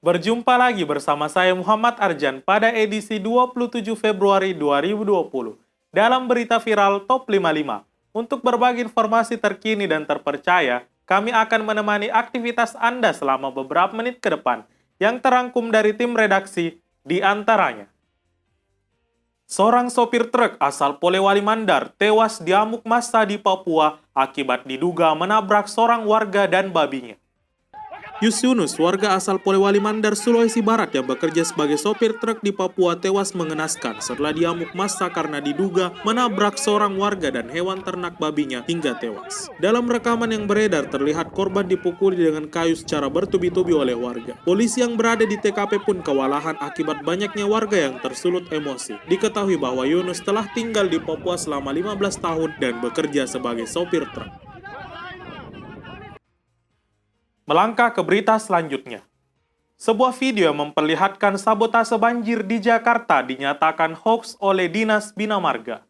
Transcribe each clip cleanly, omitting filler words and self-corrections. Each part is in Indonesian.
Berjumpa lagi bersama saya Muhammad Arjan pada edisi 27 Februari 2020 dalam berita viral Top 55. Untuk berbagi informasi terkini dan terpercaya, kami akan menemani aktivitas Anda selama beberapa menit ke depan yang terangkum dari tim redaksi di antaranya. Seorang sopir truk asal Polewali Mandar tewas diamuk massa di Papua akibat diduga menabrak seorang warga dan babinya. Yunus, warga asal Polewali Mandar, Sulawesi Barat yang bekerja sebagai sopir truk di Papua tewas mengenaskan setelah diamuk massa karena diduga menabrak seorang warga dan hewan ternak babinya hingga tewas. Dalam rekaman yang beredar terlihat korban dipukuli dengan kayu secara bertubi-tubi oleh warga. Polisi yang berada di TKP pun kewalahan akibat banyaknya warga yang tersulut emosi. Diketahui bahwa Yunus telah tinggal di Papua selama 15 tahun dan bekerja sebagai sopir truk. Melangkah ke berita selanjutnya. Sebuah video yang memperlihatkan sabotase banjir di Jakarta dinyatakan hoax oleh Dinas Bina Marga.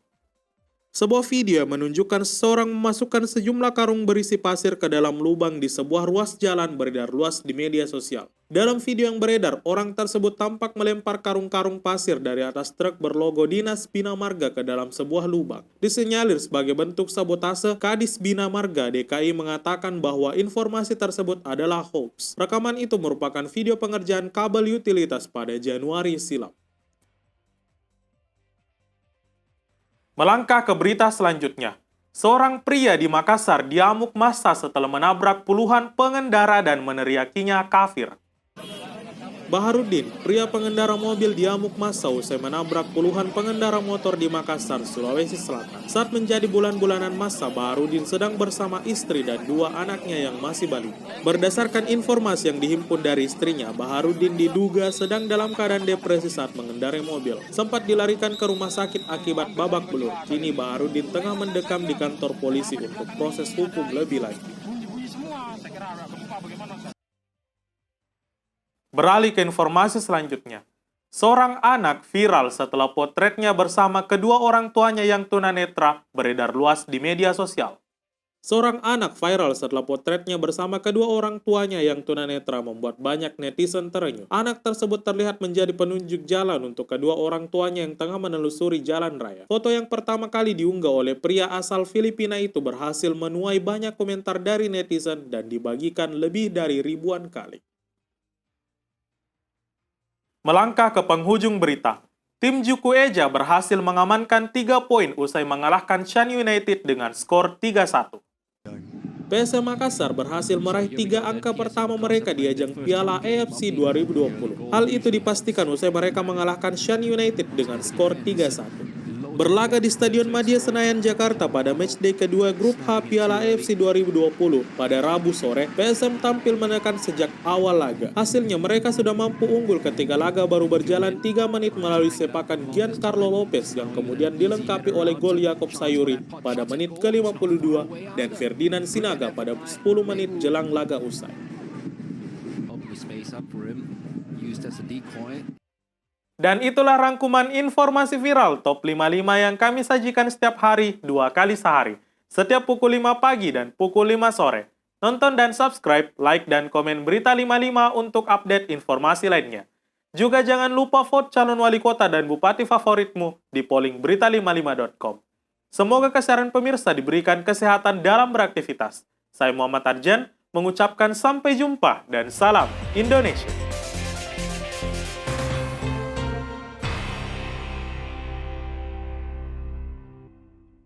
Sebuah video yang menunjukkan seseorang memasukkan sejumlah karung berisi pasir ke dalam lubang di sebuah ruas jalan beredar luas di media sosial. Dalam video yang beredar, orang tersebut tampak melempar karung-karung pasir dari atas truk berlogo Dinas Bina Marga ke dalam sebuah lubang. Disinyalir sebagai bentuk sabotase, Kadis Bina Marga DKI mengatakan bahwa informasi tersebut adalah hoax. Rekaman itu merupakan video pengerjaan kabel utilitas pada Januari silam. Melangkah ke berita selanjutnya. Seorang pria di Makassar diamuk massa setelah menabrak puluhan pengendara dan meneriakinya kafir. Baharudin, pria pengendara mobil diamuk massa usai menabrak puluhan pengendara motor di Makassar, Sulawesi Selatan. Saat menjadi bulan-bulanan masa, Baharudin sedang bersama istri dan dua anaknya yang masih balita. Berdasarkan informasi yang dihimpun dari istrinya, Baharudin diduga sedang dalam keadaan depresi saat mengendarai mobil. Sempat dilarikan ke rumah sakit akibat babak belur. Kini Baharudin tengah mendekam di kantor polisi untuk proses hukum lebih lanjut. Beralih ke informasi selanjutnya. Seorang anak viral setelah potretnya bersama kedua orang tuanya yang tunanetra beredar luas di media sosial. Seorang anak viral setelah potretnya bersama kedua orang tuanya yang tunanetra membuat banyak netizen terenyuh. Anak tersebut terlihat menjadi penunjuk jalan untuk kedua orang tuanya yang tengah menelusuri jalan raya. Foto yang pertama kali diunggah oleh pria asal Filipina itu berhasil menuai banyak komentar dari netizen dan dibagikan lebih dari ribuan kali. Melangkah ke penghujung berita, tim Juku Eja berhasil mengamankan 3 poin usai mengalahkan Shan United dengan skor 3-1. PSM Makassar berhasil meraih 3 angka pertama mereka di ajang Piala AFC 2020. Hal itu dipastikan usai mereka mengalahkan Shan United dengan skor 3-1. Berlaga di Stadion Madia Senayan, Jakarta pada matchday kedua Grup H Piala AFC 2020 pada Rabu sore, PSM tampil menekan sejak awal laga. Hasilnya mereka sudah mampu unggul ketika laga baru berjalan 3 menit melalui sepakan Giancarlo Lopez yang kemudian dilengkapi oleh gol Yakob Sayuri pada menit ke-52 dan Ferdinand Sinaga pada 10 menit jelang laga usai. Dan itulah rangkuman informasi viral Top 55 yang kami sajikan setiap hari 2 kali sehari. Setiap pukul 5 pagi dan pukul 5 sore. Nonton dan subscribe, like, dan komen Berita 55 untuk update informasi lainnya. Juga jangan lupa vote calon wali kota dan bupati favoritmu di polling berita55.com. Semoga kesehatan pemirsa diberikan kesehatan dalam beraktivitas. Saya Muhammad Arjan mengucapkan sampai jumpa dan salam Indonesia.